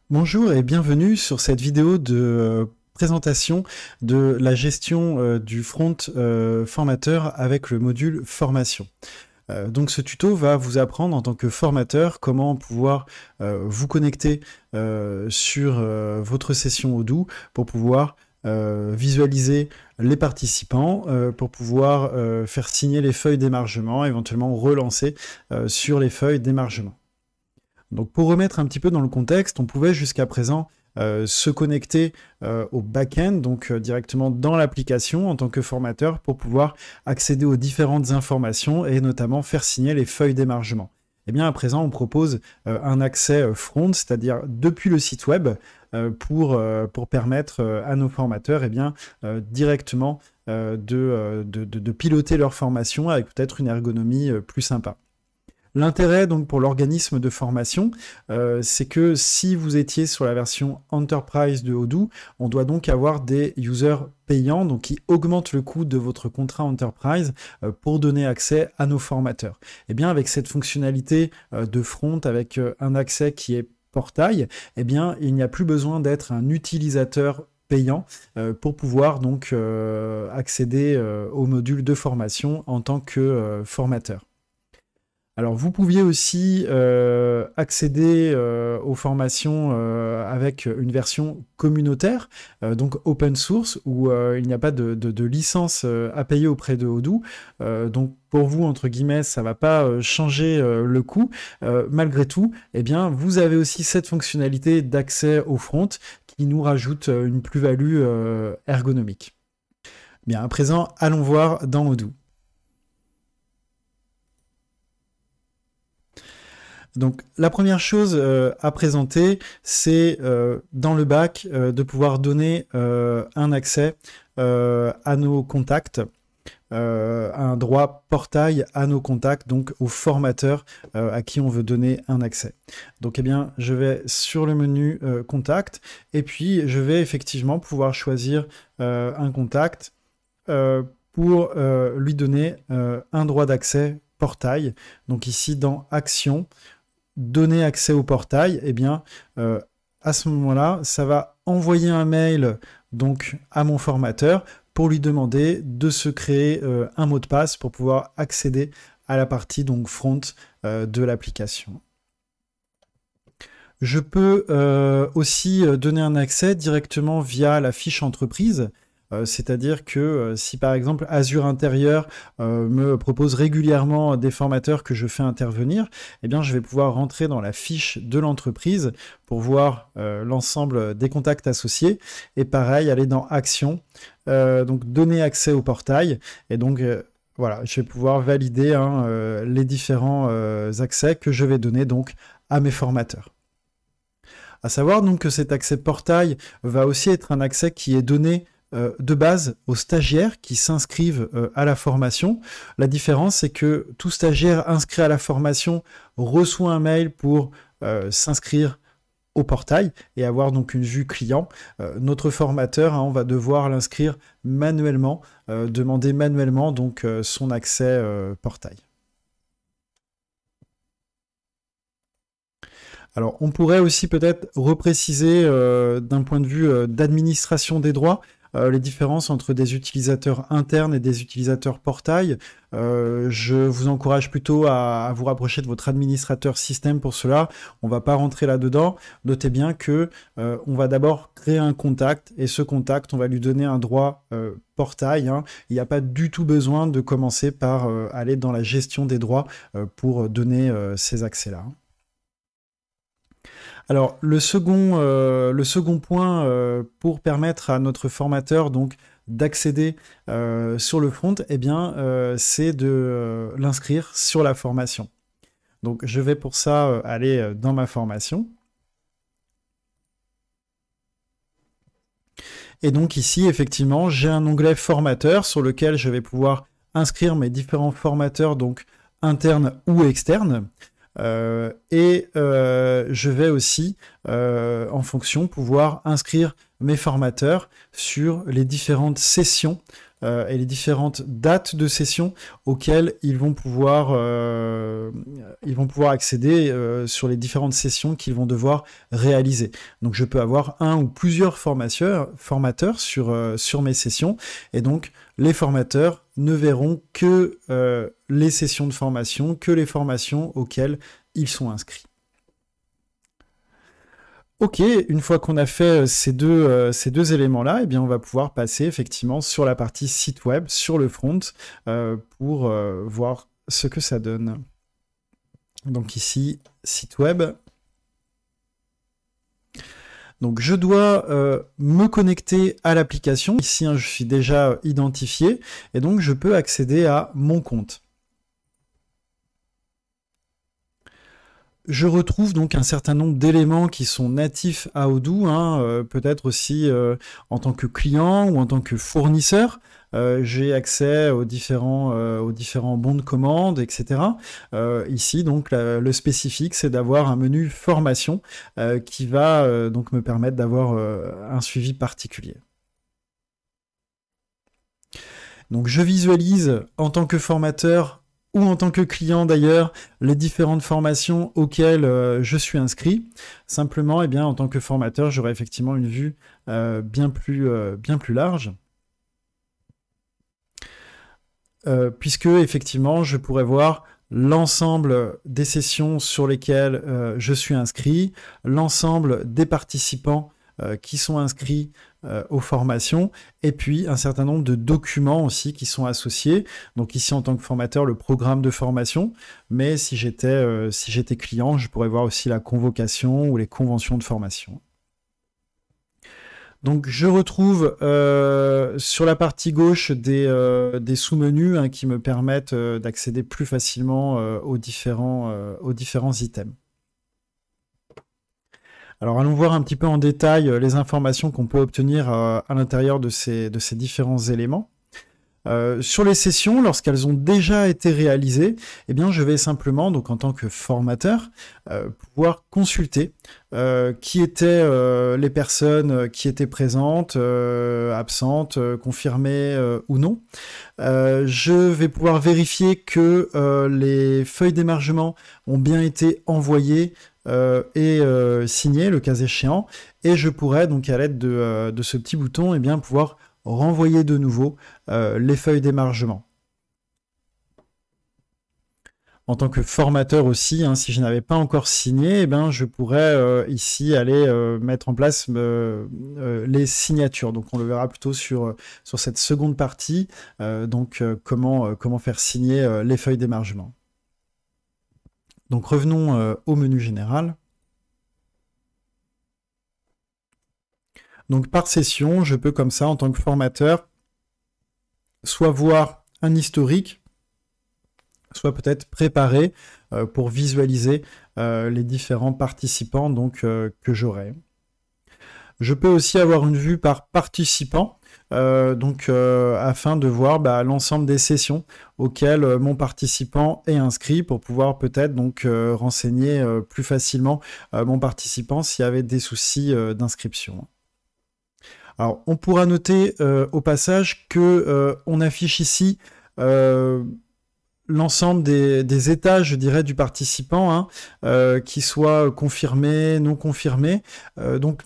Bonjour et bienvenue sur cette vidéo de présentation de la gestion du front formateur avec le module formation. Donc ce tuto va vous apprendre en tant que formateur comment pouvoir vous connecter sur votre session Odoo pour pouvoir visualiser les participants, pour pouvoir faire signer les feuilles d'émargement, éventuellement relancer sur les feuilles d'émargement. Donc pour remettre un petit peu dans le contexte, on pouvait jusqu'à présent se connecter au back-end, donc directement dans l'application en tant que formateur pour pouvoir accéder aux différentes informations et notamment faire signer les feuilles d'émargement. Et bien à présent, on propose un accès front, c'est-à-dire depuis le site web pour permettre à nos formateurs directement de piloter leur formation avec peut-être une ergonomie plus sympa. L'intérêt donc pour l'organisme de formation, c'est que si vous étiez sur la version Enterprise de Odoo, on doit donc avoir des users payants, donc qui augmentent le coût de votre contrat Enterprise pour donner accès à nos formateurs. Et bien avec cette fonctionnalité de front, avec un accès qui est portail, eh bien il n'y a plus besoin d'être un utilisateur payant pour pouvoir donc accéder au module de formation en tant que formateur. Alors, vous pouviez aussi accéder aux formations avec une version communautaire, donc open source, où il n'y a pas de licence à payer auprès de Odoo. Donc, pour vous, entre guillemets, ça ne va pas changer le coût. Malgré tout, eh bien, vous avez aussi cette fonctionnalité d'accès au front qui nous rajoute une plus-value ergonomique. Bien, à présent, allons voir dans Odoo. Donc la première chose à présenter, c'est dans le back de pouvoir donner un accès à nos contacts, un droit portail à nos contacts, donc aux formateurs à qui on veut donner un accès. Donc eh bien, je vais sur le menu contact et puis je vais effectivement pouvoir choisir un contact pour lui donner un droit d'accès portail. Donc ici dans Action, donner accès au portail, eh bien, à ce moment-là, ça va envoyer un mail donc, à mon formateur pour lui demander de se créer un mot de passe pour pouvoir accéder à la partie donc, front de l'application. Je peux aussi donner un accès directement via la fiche entreprise. C'est-à-dire que si par exemple Azure Intérieur me propose régulièrement des formateurs que je fais intervenir, eh bien je vais pouvoir rentrer dans la fiche de l'entreprise pour voir l'ensemble des contacts associés et pareil aller dans Action, donc donner accès au portail et donc voilà, je vais pouvoir valider les différents accès que je vais donner donc à mes formateurs. À savoir donc que cet accès portail va aussi être un accès qui est donné de base aux stagiaires qui s'inscrivent à la formation. La différence, c'est que tout stagiaire inscrit à la formation reçoit un mail pour s'inscrire au portail et avoir donc une vue client. Notre formateur, on va devoir l'inscrire manuellement, demander manuellement donc son accès portail. Alors, on pourrait aussi peut-être repréciser d'un point de vue d'administration des droits les différences entre des utilisateurs internes et des utilisateurs portail. Je vous encourage plutôt à vous rapprocher de votre administrateur système pour cela. On ne va pas rentrer là-dedans. Notez bien que on va d'abord créer un contact et ce contact, on va lui donner un droit portail. Il n'y a pas du tout besoin de commencer par aller dans la gestion des droits pour donner ces accès-là. Alors, le second point pour permettre à notre formateur donc d'accéder sur le front, eh bien, c'est de l'inscrire sur la formation. Donc, je vais pour ça aller dans ma formation. Et donc ici, effectivement, j'ai un onglet formateur sur lequel je vais pouvoir inscrire mes différents formateurs, donc internes ou externes. Je vais aussi, en fonction, pouvoir inscrire mes formateurs sur les différentes sessions et les différentes dates de session auxquelles ils vont pouvoir accéder sur les différentes sessions qu'ils vont devoir réaliser. Donc je peux avoir un ou plusieurs formateurs sur mes sessions, et donc les formateurs ne verront que les sessions de formation, que les formations auxquelles ils sont inscrits. Ok, une fois qu'on a fait ces deux éléments-là, eh bien on va pouvoir passer effectivement sur la partie site web, sur le front, pour voir ce que ça donne. Donc ici, site web. Donc je dois me connecter à l'application. Ici, hein, je suis déjà identifié, et donc je peux accéder à mon compte. Je retrouve donc un certain nombre d'éléments qui sont natifs à Odoo, hein, peut-être aussi en tant que client ou en tant que fournisseur. J'ai accès aux différents bons de commande, etc. Ici, donc, le spécifique, c'est d'avoir un menu formation qui va donc me permettre d'avoir un suivi particulier. Donc, je visualise en tant que formateur ou en tant que client d'ailleurs, les différentes formations auxquelles je suis inscrit. Simplement, eh bien, en tant que formateur, j'aurai effectivement une vue bien plus large. Puisque, effectivement, je pourrais voir l'ensemble des sessions sur lesquelles je suis inscrit, l'ensemble des participants qui sont inscrits aux formations, et puis un certain nombre de documents aussi qui sont associés. Donc ici, en tant que formateur, le programme de formation, mais si j'étais client, je pourrais voir aussi la convocation ou les conventions de formation. Donc je retrouve sur la partie gauche des sous-menus, hein, qui me permettent d'accéder plus facilement aux différents items. Alors allons voir un petit peu en détail les informations qu'on peut obtenir à l'intérieur de ces différents éléments. Sur les sessions, lorsqu'elles ont déjà été réalisées, eh bien, je vais simplement, donc en tant que formateur, pouvoir consulter qui étaient les personnes qui étaient présentes, absentes, confirmées ou non. Je vais pouvoir vérifier que les feuilles d'émargement ont bien été envoyées et signées, le cas échéant, et je pourrais donc à l'aide de ce petit bouton, eh bien, pouvoir renvoyer de nouveau les feuilles d'émargement. En tant que formateur aussi, hein, si je n'avais pas encore signé, eh ben, je pourrais ici aller mettre en place les signatures. Donc on le verra plutôt sur cette seconde partie, comment faire signer les feuilles d'émargement. Donc revenons au menu général. Donc par session, je peux comme ça, en tant que formateur, soit voir un historique, soit peut-être préparer pour visualiser les différents participants donc, que j'aurai. Je peux aussi avoir une vue par participant, afin de voir l'ensemble des sessions auxquelles mon participant est inscrit, pour pouvoir peut-être donc renseigner plus facilement mon participant s'il y avait des soucis d'inscription. Alors, on pourra noter au passage que on affiche ici l'ensemble des états, je dirais, du participant, hein, qui soient confirmés, non confirmés. Donc,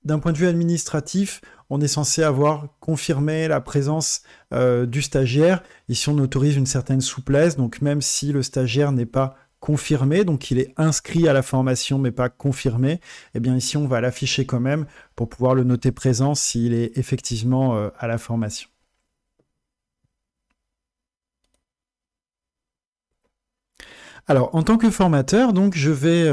d'un point de vue administratif, on est censé avoir confirmé la présence du stagiaire. Ici, on autorise une certaine souplesse, donc même si le stagiaire n'est pas confirmé, donc il est inscrit à la formation mais pas confirmé, eh bien ici on va l'afficher quand même pour pouvoir le noter présent s'il est effectivement à la formation. Alors en tant que formateur, donc je vais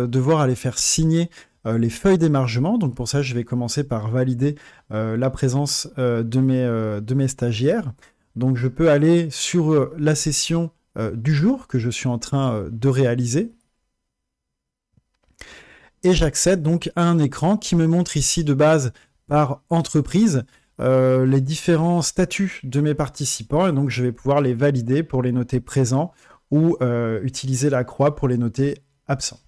devoir aller faire signer les feuilles d'émargement. Donc pour ça, je vais commencer par valider la présence de mes stagiaires. Donc je peux aller sur la session du jour que je suis en train de réaliser. Et j'accède donc à un écran qui me montre ici de base par entreprise les différents statuts de mes participants. Et donc je vais pouvoir les valider pour les noter présents ou utiliser la croix pour les noter absents.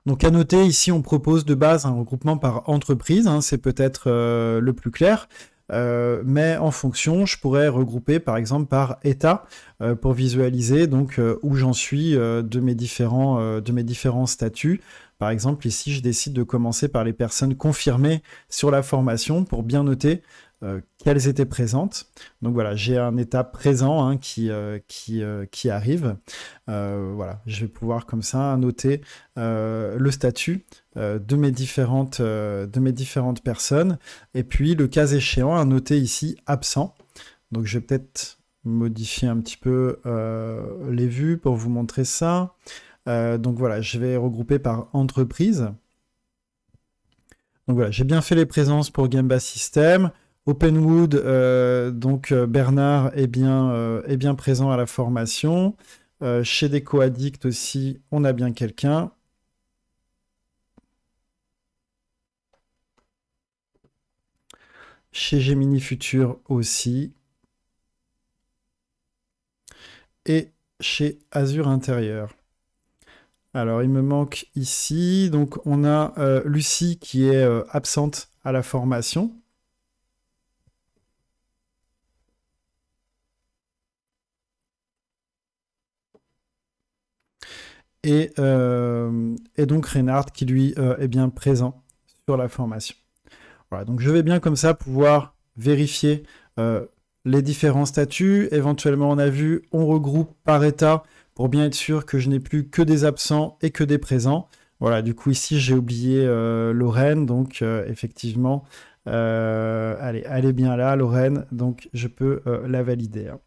Donc à noter, ici on propose de base un regroupement par entreprise, hein, c'est peut-être le plus clair. mais en fonction, je pourrais regrouper par exemple par état pour visualiser donc où j'en suis de mes différents statuts. Par exemple, ici, je décide de commencer par les personnes confirmées sur la formation pour bien noter qu'elles étaient présentes. Donc voilà, j'ai un état présent hein, qui arrive. Voilà, je vais pouvoir comme ça noter le statut de mes différentes personnes. Et puis, le cas échéant, à noter ici absent. Donc je vais peut-être modifier un petit peu les vues pour vous montrer ça. Donc voilà, je vais regrouper par entreprise. Donc voilà, j'ai bien fait les présences pour Gemba System. Openwood, donc Bernard est bien présent à la formation. Chez DecoAddict aussi, on a bien quelqu'un. Chez Gemini Future aussi. Et chez Azure Intérieur. Alors, il me manque ici, donc on a Lucie qui est absente à la formation. Et donc Reynard qui lui est bien présent sur la formation. Voilà, donc je vais bien comme ça pouvoir vérifier les différents statuts. Éventuellement, on a vu, on regroupe par état pour bien être sûr que je n'ai plus que des absents et que des présents. Voilà, du coup ici j'ai oublié Lorraine, donc effectivement, allez, elle est bien là, Lorraine, donc je peux la valider. Hein.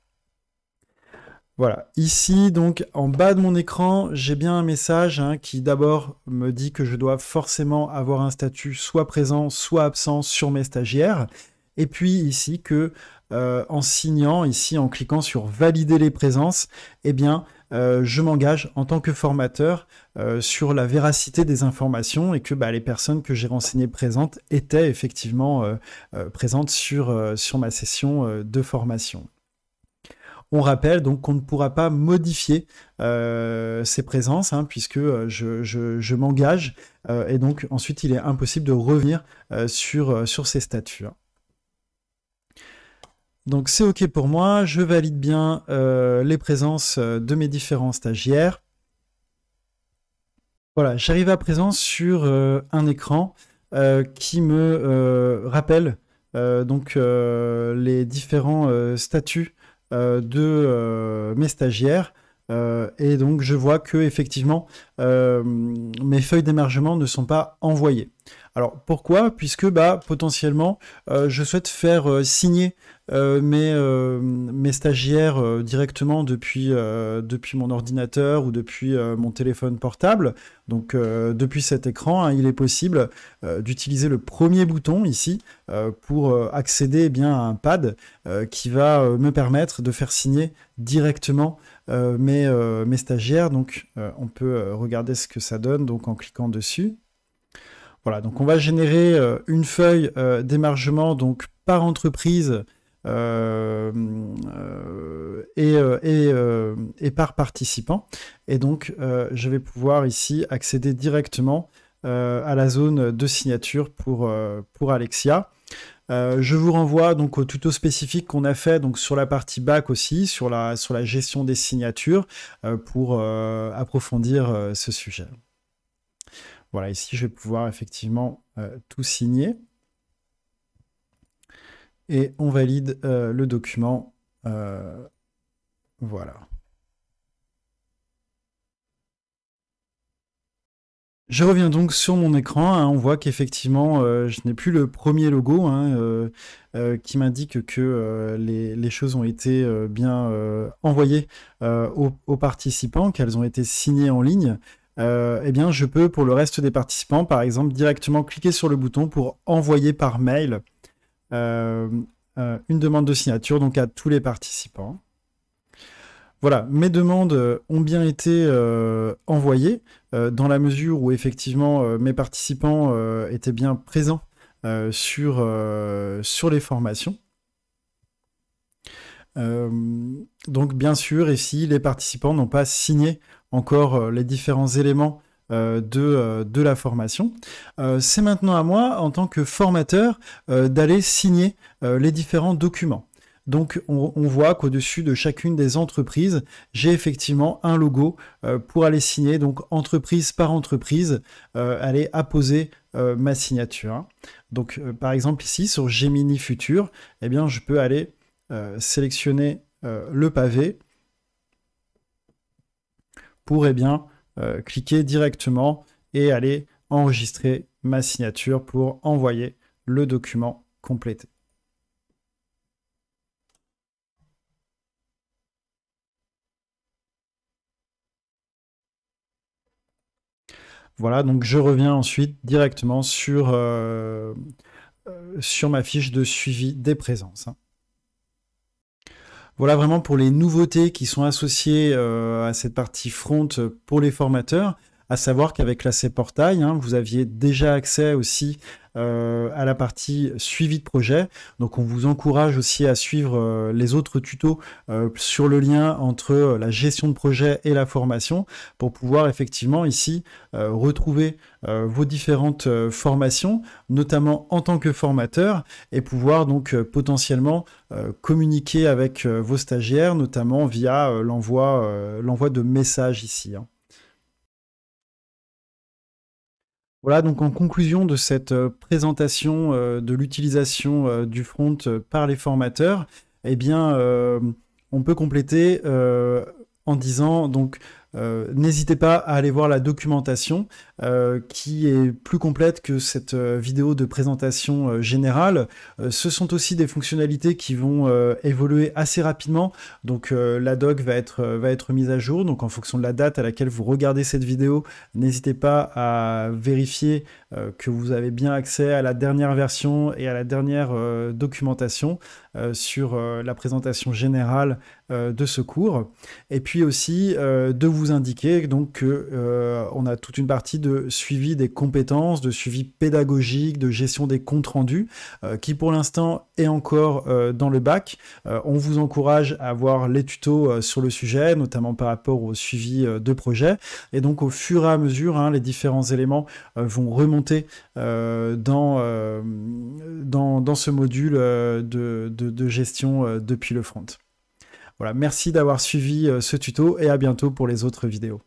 Voilà, ici donc en bas de mon écran, j'ai bien un message hein, qui d'abord me dit que je dois forcément avoir un statut soit présent, soit absent sur mes stagiaires. Et puis ici que en signant, ici en cliquant sur valider les présences, eh bien je m'engage en tant que formateur sur la véracité des informations et que les personnes que j'ai renseignées présentes étaient effectivement présentes sur ma session de formation. On rappelle donc qu'on ne pourra pas modifier ces présences hein, puisque je m'engage et donc ensuite il est impossible de revenir sur ces statuts. Hein. Donc c'est OK pour moi, je valide bien les présences de mes différents stagiaires. Voilà, j'arrive à présent sur un écran qui me rappelle donc les différents statuts de mes stagiaires. Et donc je vois que effectivement mes feuilles d'émargement ne sont pas envoyées. Alors pourquoi? Puisque potentiellement je souhaite faire signer mes stagiaires directement depuis mon ordinateur ou depuis mon téléphone portable. Donc depuis cet écran, hein, il est possible d'utiliser le premier bouton ici pour accéder à un pad qui va me permettre de faire signer directement mes stagiaires. Donc on peut regarder ce que ça donne donc en cliquant dessus. Voilà, donc on va générer une feuille d'émargement donc par entreprise et par participant. Et donc je vais pouvoir ici accéder directement à la zone de signature pour Alexia. Je vous renvoie donc au tuto spécifique qu'on a fait donc sur la partie back aussi, sur la gestion des signatures pour approfondir ce sujet. Voilà, ici je vais pouvoir effectivement tout signer. Et on valide le document. Voilà. Je reviens donc sur mon écran, hein, on voit qu'effectivement je n'ai plus le premier logo hein, qui m'indique que les choses ont été bien envoyées aux participants, qu'elles ont été signées en ligne. Eh bien je peux pour le reste des participants par exemple directement cliquer sur le bouton pour envoyer par mail une demande de signature donc à tous les participants. Voilà, mes demandes ont bien été envoyées dans la mesure où effectivement mes participants étaient bien présents sur les formations. Donc bien sûr, ici, les participants n'ont pas signé encore les différents éléments de la formation. C'est maintenant à moi, en tant que formateur, d'aller signer les différents documents. Donc on voit qu'au-dessus de chacune des entreprises, j'ai effectivement un logo pour aller signer, donc entreprise par entreprise, aller apposer ma signature. Donc par exemple ici sur Gemini Futur, eh bien, je peux aller sélectionner le pavé pour cliquer directement et aller enregistrer ma signature pour envoyer le document complété. Voilà, donc je reviens ensuite directement sur ma fiche de suivi des présences. Voilà vraiment pour les nouveautés qui sont associées à cette partie front pour les formateurs, à savoir qu'avec l'AC Portail, vous aviez déjà accès aussi à la partie suivi de projet. Donc on vous encourage aussi à suivre les autres tutos sur le lien entre la gestion de projet et la formation pour pouvoir effectivement ici retrouver vos différentes formations, notamment en tant que formateur, et pouvoir donc potentiellement communiquer avec vos stagiaires, notamment via l'envoi de messages ici. Voilà, donc en conclusion de cette présentation de l'utilisation du front par les formateurs, eh bien, on peut compléter en disant donc n'hésitez pas à aller voir la documentation qui est plus complète que cette vidéo de présentation générale. Ce sont aussi des fonctionnalités qui vont évoluer assez rapidement, donc la doc va être mise à jour, donc en fonction de la date à laquelle vous regardez cette vidéo, n'hésitez pas à vérifier que vous avez bien accès à la dernière version et à la dernière documentation sur la présentation générale de ce cours, et puis aussi de vous indiquer donc que on a toute une partie de suivi des compétences, de suivi pédagogique, de gestion des comptes rendus, qui pour l'instant est encore dans le bac. On vous encourage à voir les tutos sur le sujet, notamment par rapport au suivi de projet, et donc au fur et à mesure, les différents éléments vont remonter dans ce module de gestion depuis le front. Voilà, merci d'avoir suivi ce tuto et à bientôt pour les autres vidéos.